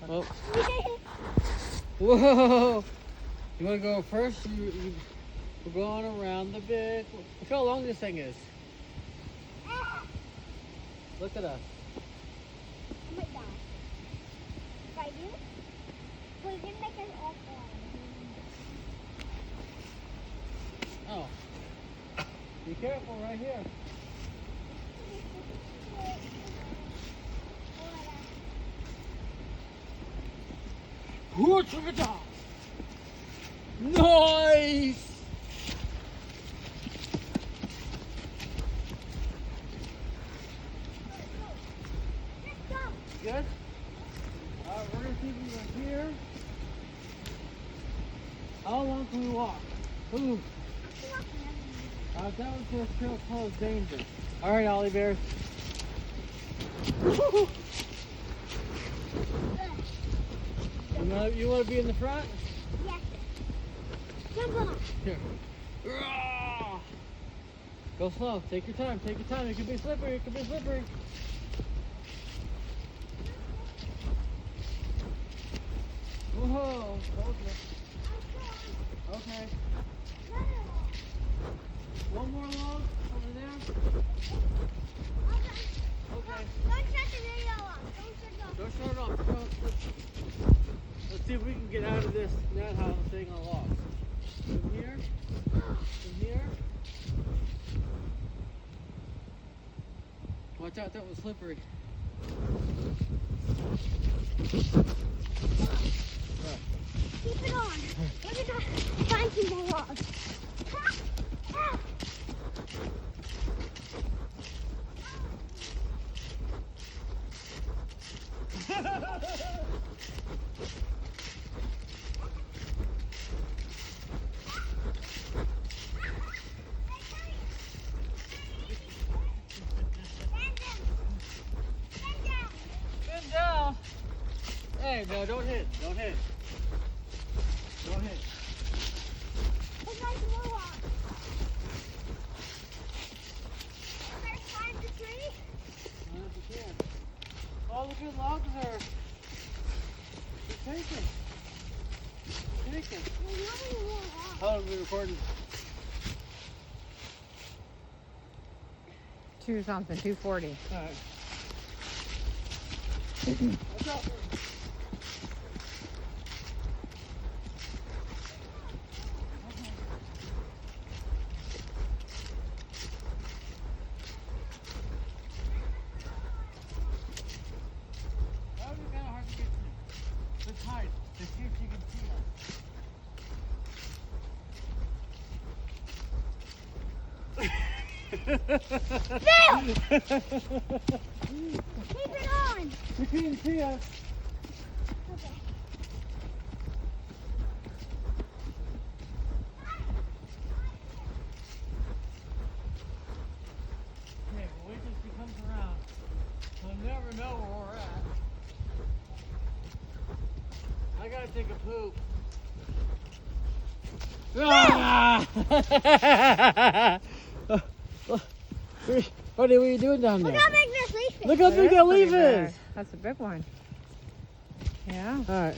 Oh. Whoa! You want to go first? We're going around the big. Look how long this thing is. Look at us. I might die. If I do, we can make us all fall. Oh. Be careful right here. What's the dog? Nice! Let's go. Good? We're going to see if we're here. How long can we walk? Ooh. That was going to still cause danger. All right, Ollie Bears. You want to be in the front? Yes. Jump on. Here. Go slow. Take your time. Take your time. It could be slippery. It could be slippery. Whoa. Okay. One more log over there. Okay. Don't shut the video off. Don't shut it off. Let's see if we can get out of this net house thing on log. From here. From here. Watch out, that was slippery. Keep it on. Look at that. Find some more logs. Spin down. Hey, no, don't hit. Don't hit. Don't hit. Let's find some more logs. Let's climb the tree. If you can. All the good logs are taken. Taken. There's not any more logs. How long are we recording? 240. All right. Watch out. That would be kind of hard to get to. Let's hide to see if you can see us. Keep it on. You can't see us. Okay. Okay, well, wait till she comes around. We'll never know where we're at. I gotta take a poop. Ah! Buddy, what are you doing down there? Look how big this leaf is. Look how big that leaf is. That's a big one. Yeah. All right.